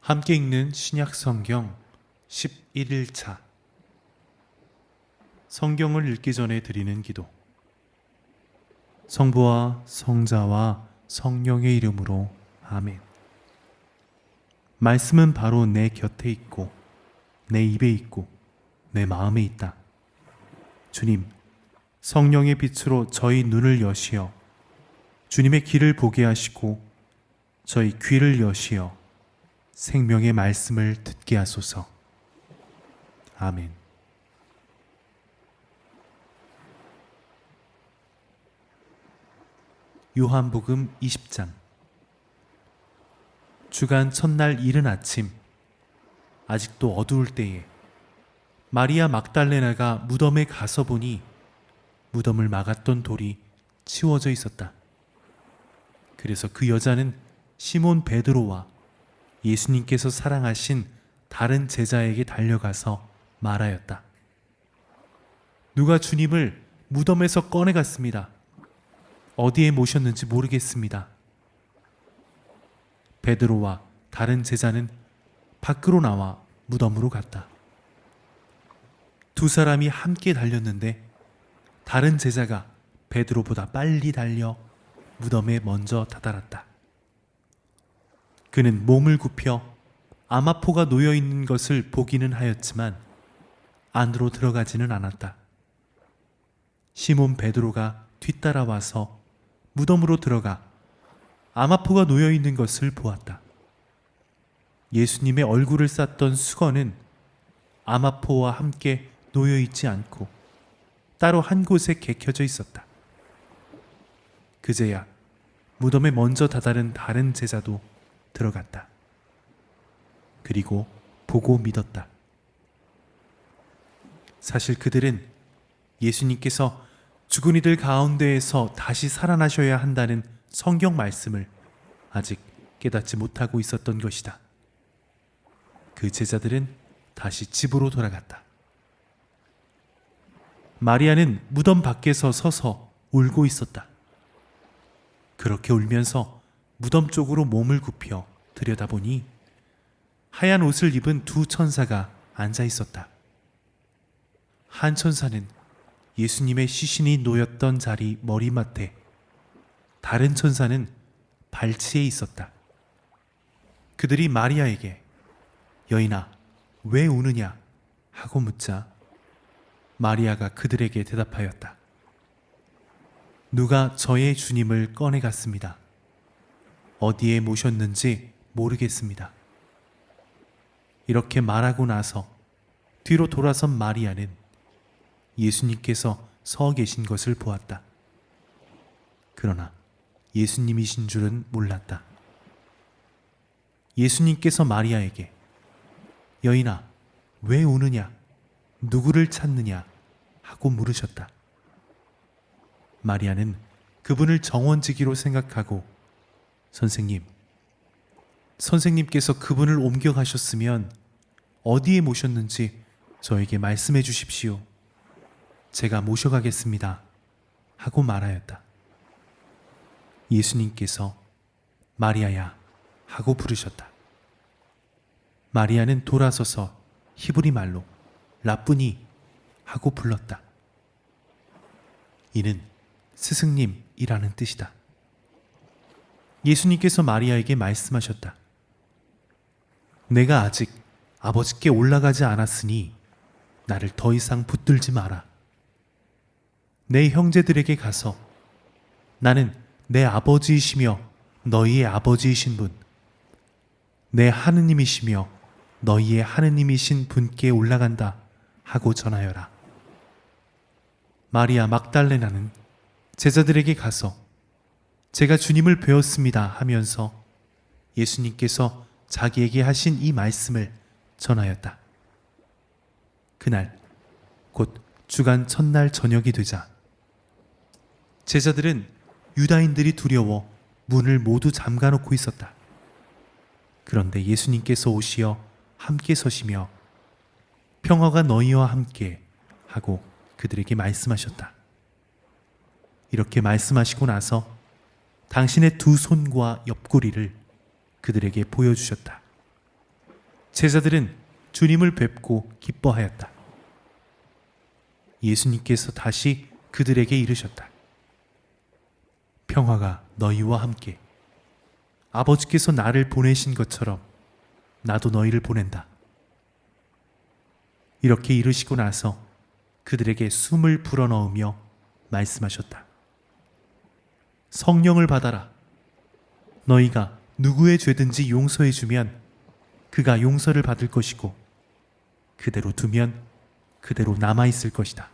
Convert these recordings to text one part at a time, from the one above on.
함께 읽는 신약 성경 11일차. 성경을 읽기 전에 드리는 기도. 성부와 성자와 성령의 이름으로 아멘. 말씀은 바로 내 곁에 있고 내 입에 있고 내 마음에 있다. 주님, 성령의 빛으로 저희 눈을 여시어 주님의 길을 보게 하시고 저희 귀를 여시어 생명의 말씀을 듣게 하소서. 아멘. 요한복음 20장. 주간 첫날 이른 아침, 아직도 어두울 때에 마리아 막달레나가 무덤에 가서 보니 무덤을 막았던 돌이 치워져 있었다. 그래서 그 여자는 시몬 베드로와 예수님께서 사랑하신 다른 제자에게 달려가서 말하였다. 누가 주님을 무덤에서 꺼내갔습니다. 어디에 모셨는지 모르겠습니다. 베드로와 다른 제자는 밖으로 나와 무덤으로 갔다. 두 사람이 함께 달렸는데 다른 제자가 베드로보다 빨리 달려 무덤에 먼저 다다랐다. 그는 몸을 굽혀 아마포가 놓여있는 것을 보기는 하였지만 안으로 들어가지는 않았다. 시몬 베드로가 뒤따라와서 무덤으로 들어가 아마포가 놓여있는 것을 보았다. 예수님의 얼굴을 쌌던 수건은 아마포와 함께 놓여있지 않고 따로 한 곳에 개켜져 있었다. 그제야 무덤에 먼저 다다른 다른 제자도 들어갔다. 그리고 보고 믿었다. 사실 그들은 예수님께서 죽은 이들 가운데에서 다시 살아나셔야 한다는 성경 말씀을 아직 깨닫지 못하고 있었던 것이다. 그 제자들은 다시 집으로 돌아갔다. 마리아는 무덤 밖에서 서서 울고 있었다. 그렇게 울면서 무덤 쪽으로 몸을 굽혀 들여다보니 하얀 옷을 입은 두 천사가 앉아 있었다. 한 천사는 예수님의 시신이 놓였던 자리 머리맡에, 다른 천사는 발치에 있었다. 그들이 마리아에게 여인아, 왜 우느냐 하고 묻자 마리아가 그들에게 대답하였다. 누가 저의 주님을 꺼내갔습니다. 어디에 모셨는지 모르겠습니다. 이렇게 말하고 나서 뒤로 돌아선 마리아는 예수님께서 서 계신 것을 보았다. 그러나 예수님이신 줄은 몰랐다. 예수님께서 마리아에게 여인아, 왜 우느냐? 누구를 찾느냐? 하고 물으셨다. 마리아는 그분을 정원지기로 생각하고 선생님께서 그분을 옮겨가셨으면 어디에 모셨는지 저에게 말씀해 주십시오. 제가 모셔가겠습니다. 하고 말하였다. 예수님께서 마리아야 하고 부르셨다. 마리아는 돌아서서 히브리 말로 라쁘니 하고 불렀다. 이는 스승님이라는 뜻이다. 예수님께서 마리아에게 말씀하셨다. 내가 아직 아버지께 올라가지 않았으니 나를 더 이상 붙들지 마라. 내 형제들에게 가서 나는 내 아버지이시며 너희의 아버지이신 분, 내 하느님이시며 너희의 하느님이신 분께 올라간다 하고 전하여라. 마리아 막달레나는 제자들에게 가서 제가 주님을 뵈었습니다 하면서 예수님께서 자기에게 하신 이 말씀을 전하였다. 그날 곧 주간 첫날 저녁이 되자 제자들은 유다인들이 두려워 문을 모두 잠가놓고 있었다. 그런데 예수님께서 오시어 함께 서시며 평화가 너희와 함께 하고 그들에게 말씀하셨다. 이렇게 말씀하시고 나서 당신의 두 손과 옆구리를 그들에게 보여주셨다. 제자들은 주님을 뵙고 기뻐하였다. 예수님께서 다시 그들에게 이르셨다. 평화가 너희와 함께. 아버지께서 나를 보내신 것처럼 나도 너희를 보낸다. 이렇게 이르시고 나서 그들에게 숨을 불어넣으며 말씀하셨다. 성령을 받아라. 너희가 누구의 죄든지 용서해 주면 그가 용서를 받을 것이고 그대로 두면 그대로 남아있을 것이다.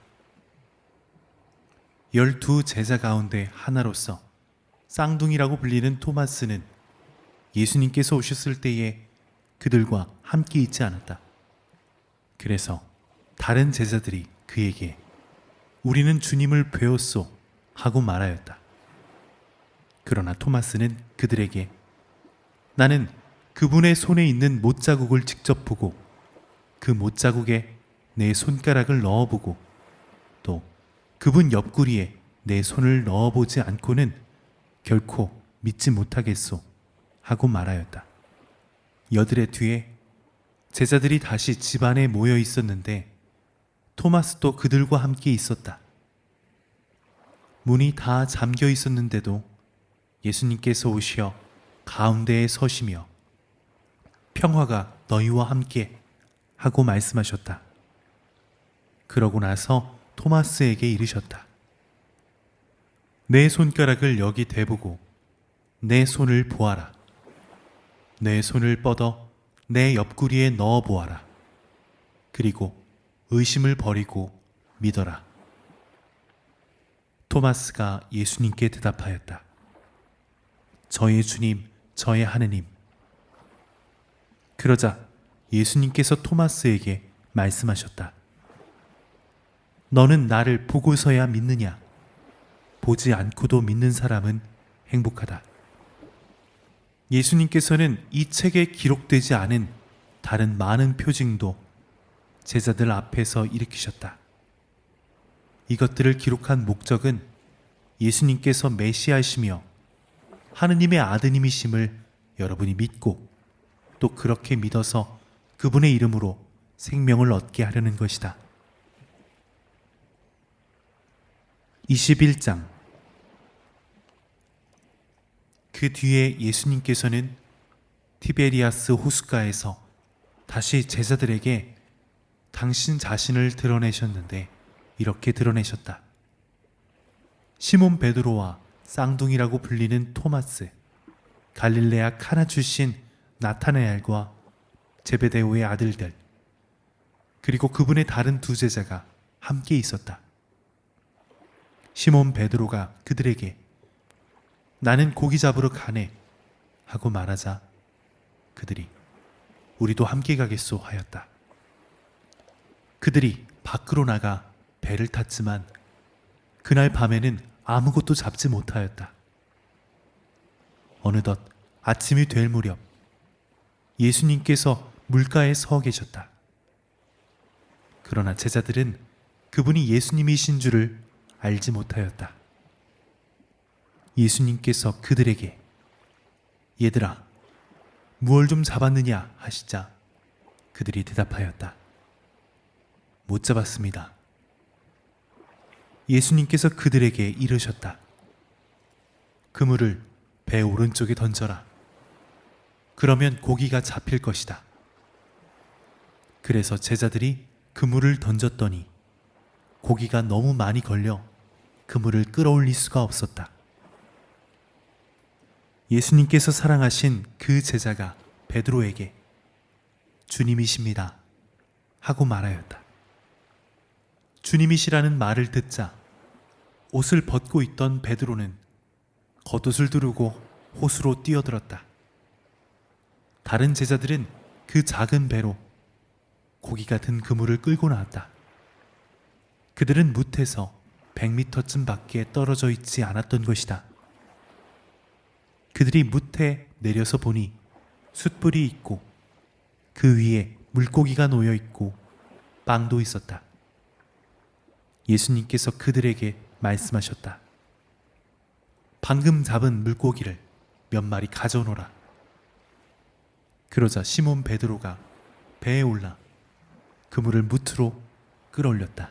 12 제자 가운데 하나로서 쌍둥이라고 불리는 토마스는 예수님께서 오셨을 때에 그들과 함께 있지 않았다. 그래서 다른 제자들이 그에게 우리는 주님을 배웠소 하고 말하였다. 그러나 토마스는 그들에게 나는 그분의 손에 있는 못자국을 직접 보고 그 못자국에 내 손가락을 넣어보고 또 그분 옆구리에 내 손을 넣어보지 않고는 결코 믿지 못하겠소 하고 말하였다. 여드레 뒤에 제자들이 다시 집안에 모여 있었는데 토마스도 그들과 함께 있었다. 문이 다 잠겨 있었는데도 예수님께서 오시어 가운데에 서시며 평화가 너희와 함께 하고 말씀하셨다. 그러고 나서 토마스에게 이르셨다. 내 손가락을 여기 대보고 내 손을 보아라. 내 손을 뻗어 내 옆구리에 넣어 보아라. 그리고 의심을 버리고 믿어라. 토마스가 예수님께 대답하였다. 저의 주님, 저의 하느님. 그러자 예수님께서 토마스에게 말씀하셨다. 너는 나를 보고서야 믿느냐? 보지 않고도 믿는 사람은 행복하다. 예수님께서는 이 책에 기록되지 않은 다른 많은 표징도 제자들 앞에서 일으키셨다. 이것들을 기록한 목적은 예수님께서 메시아이시며 하느님의 아드님이심을 여러분이 믿고 또 그렇게 믿어서 그분의 이름으로 생명을 얻게 하려는 것이다. 21장. 그 뒤에 예수님께서는 티베리아스 호숫가에서 다시 제자들에게 당신 자신을 드러내셨는데 이렇게 드러내셨다. 시몬 베드로와 쌍둥이라고 불리는 토마스, 갈릴레아 카나 출신 나타나엘과 제베데오의 아들들, 그리고 그분의 다른 두 제자가 함께 있었다. 시몬 베드로가 그들에게 나는 고기 잡으러 가네 하고 말하자 그들이 우리도 함께 가겠소 하였다. 그들이 밖으로 나가 배를 탔지만 그날 밤에는 아무것도 잡지 못하였다. 어느덧 아침이 될 무렵 예수님께서 물가에 서 계셨다. 그러나 제자들은 그분이 예수님이신 줄을 알지 못하였다. 예수님께서 그들에게 얘들아 무얼 좀 잡았느냐 하시자 그들이 대답하였다. 못 잡았습니다. 예수님께서 그들에게 이르셨다. 그물을 배 오른쪽에 던져라. 그러면 고기가 잡힐 것이다. 그래서 제자들이 그물을 던졌더니 고기가 너무 많이 걸려 그물을 끌어올릴 수가 없었다. 예수님께서 사랑하신 그 제자가 베드로에게 주님이십니다 하고 말하였다. 주님이시라는 말을 듣자 옷을 벗고 있던 베드로는 겉옷을 두르고 호수로 뛰어들었다. 다른 제자들은 그 작은 배로 고기가 든 그물을 끌고 나왔다. 그들은 뭇에서 100m쯤 밖에 떨어져 있지 않았던 것이다. 그들이 뭇에 내려서 보니 숯불이 있고 그 위에 물고기가 놓여 있고 빵도 있었다. 예수님께서 그들에게 말씀하셨다. 방금 잡은 물고기를 몇 마리 가져오너라. 그러자 시몬 베드로가 배에 올라 그물을 무트로 끌어올렸다.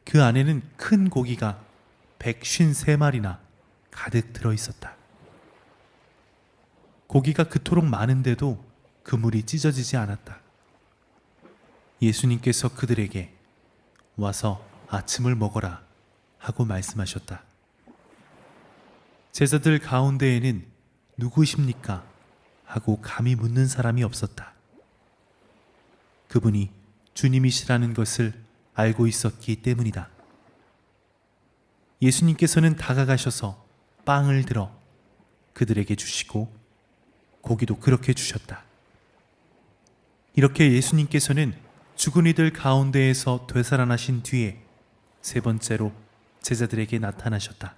그 안에는 큰 고기가 153마리나 가득 들어 있었다. 고기가 그토록 많은데도 그물이 찢어지지 않았다. 예수님께서 그들에게 와서 아침을 먹어라 하고 말씀하셨다. 제자들 가운데에는 누구십니까? 하고 감히 묻는 사람이 없었다. 그분이 주님이시라는 것을 알고 있었기 때문이다. 예수님께서는 다가가셔서 빵을 들어 그들에게 주시고 고기도 그렇게 주셨다. 이렇게 예수님께서는 죽은 이들 가운데에서 되살아나신 뒤에 세 번째로 제자들에게 나타나셨다.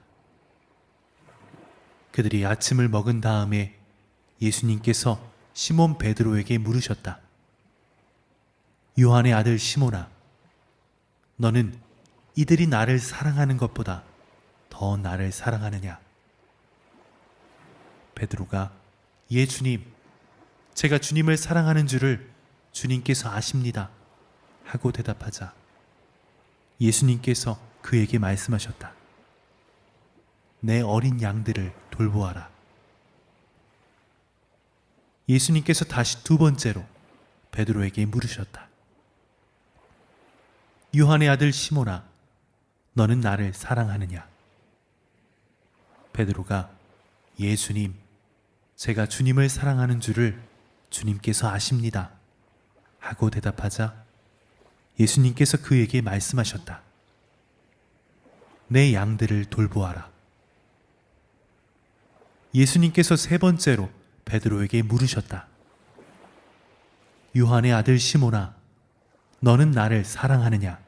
그들이 아침을 먹은 다음에 예수님께서 시몬 베드로에게 물으셨다. 요한의 아들 시몬아, 너는 이들이 나를 사랑하는 것보다 더 나를 사랑하느냐? 베드로가 예 주님, 제가 주님을 사랑하는 줄을 주님께서 아십니다 하고 대답하자 예수님께서 그에게 말씀하셨다. 내 어린 양들을 돌보아라. 예수님께서 다시 두 번째로 베드로에게 물으셨다. 요한의 아들 시몬아, 너는 나를 사랑하느냐? 베드로가 예수님, 제가 주님을 사랑하는 줄을 주님께서 아십니다 하고 대답하자 예수님께서 그에게 말씀하셨다. 내 양들을 돌보아라. 예수님께서 세 번째로 베드로에게 물으셨다. 요한의 아들 시몬아, 너는 나를 사랑하느냐?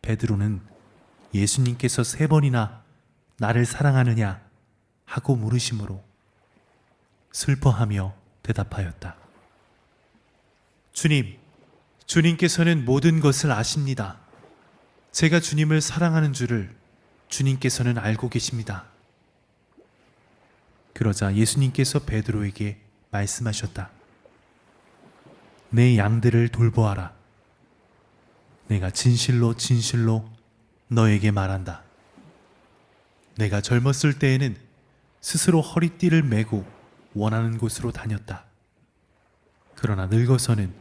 베드로는 예수님께서 세 번이나 나를 사랑하느냐 하고 물으심으로 슬퍼하며 대답하였다. 주님, 주님께서는 모든 것을 아십니다. 제가 주님을 사랑하는 줄을 주님께서는 알고 계십니다. 그러자 예수님께서 베드로에게 말씀하셨다. 내 양들을 돌보아라. 내가 진실로 진실로 너에게 말한다. 내가 젊었을 때에는 스스로 허리띠를 메고 원하는 곳으로 다녔다. 그러나 늙어서는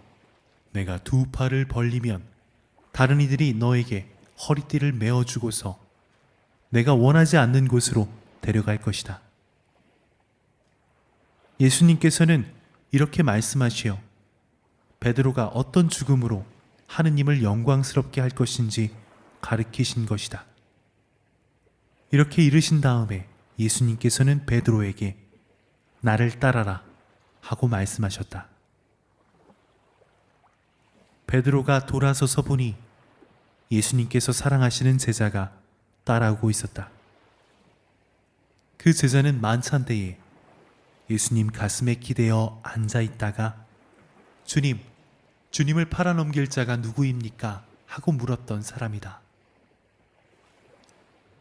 내가 두 팔을 벌리면 다른 이들이 너에게 허리띠를 메어주고서 내가 원하지 않는 곳으로 데려갈 것이다. 예수님께서는 이렇게 말씀하시어 베드로가 어떤 죽음으로 하느님을 영광스럽게 할 것인지 가르치신 것이다. 이렇게 이르신 다음에 예수님께서는 베드로에게 나를 따라라 하고 말씀하셨다. 베드로가 돌아서서 보니 예수님께서 사랑하시는 제자가 따라오고 있었다. 그 제자는 만찬때에 예수님 가슴에 기대어 앉아 있다가 주님, 주님을 팔아넘길 자가 누구입니까? 하고 물었던 사람이다.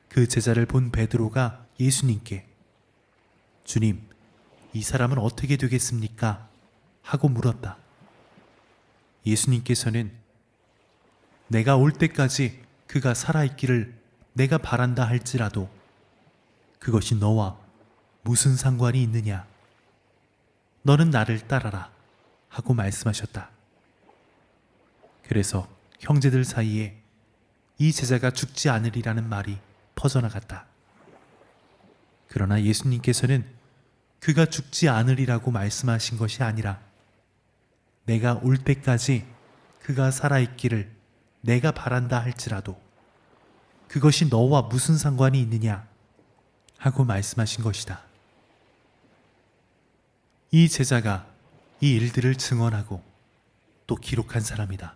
그 제자를 본 베드로가 예수님께 주님, 이 사람은 어떻게 되겠습니까? 하고 물었다. 예수님께서는 내가 올 때까지 그가 살아있기를 내가 바란다 할지라도 그것이 너와 무슨 상관이 있느냐? 너는 나를 따라라 하고 말씀하셨다. 그래서 형제들 사이에 이 제자가 죽지 않으리라는 말이 퍼져나갔다. 그러나 예수님께서는 그가 죽지 않으리라고 말씀하신 것이 아니라 내가 올 때까지 그가 살아있기를 내가 바란다 할지라도 그것이 너와 무슨 상관이 있느냐 하고 말씀하신 것이다. 이 제자가 이 일들을 증언하고 또 기록한 사람이다.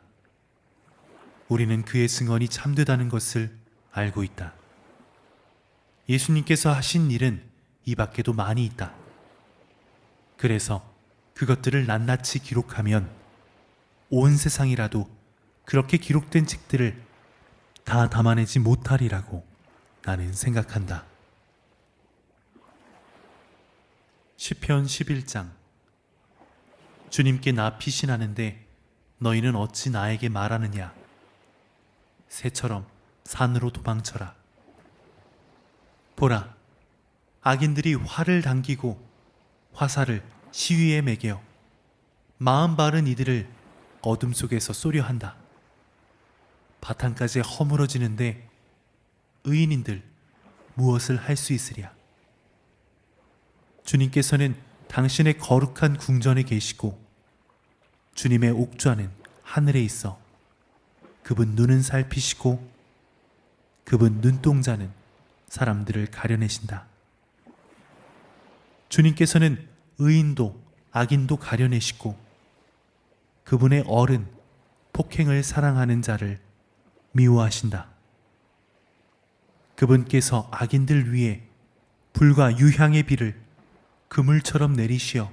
우리는 그의 증언이 참되다는 것을 알고 있다. 예수님께서 하신 일은 이 밖에도 많이 있다. 그래서 그것들을 낱낱이 기록하면 온 세상이라도 그렇게 기록된 책들을 다 담아내지 못하리라고 나는 생각한다. 시편 11장. 주님께 나 피신하는데 너희는 어찌 나에게 말하느냐? 새처럼 산으로 도망쳐라. 보라, 악인들이 활을 당기고 화살을 시위에 매겨 마음 바른 이들을 어둠 속에서 쏘려 한다. 바탕까지 허물어지는데 의인인들 무엇을 할 수 있으랴? 주님께서는 당신의 거룩한 궁전에 계시고 주님의 옥좌는 하늘에 있어 그분 눈은 살피시고 그분 눈동자는 사람들을 가려내신다. 주님께서는 의인도 악인도 가려내시고 그분의 얼은 폭행을 사랑하는 자를 미워하신다. 그분께서 악인들 위에 불과 유향의 비를 그물처럼 내리시어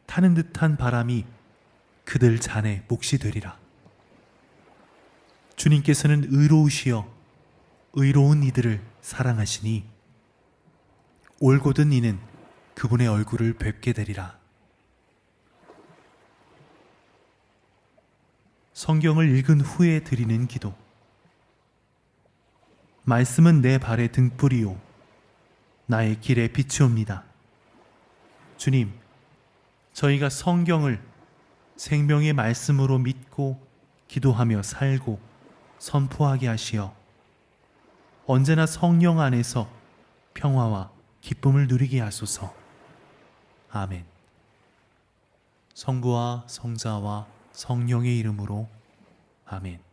타는 듯한 바람이 그들 잔에 몫이 되리라. 주님께서는 의로우시어 의로운 이들을 사랑하시니 올곧은 이는 그분의 얼굴을 뵙게 되리라. 성경을 읽은 후에 드리는 기도. 말씀은 내 발의 등불이요 나의 길에 비추옵니다. 주님, 저희가 성경을 생명의 말씀으로 믿고 기도하며 살고 선포하게 하시어 언제나 성령 안에서 평화와 기쁨을 누리게 하소서. 아멘. 성부와 성자와 성령의 이름으로 아멘.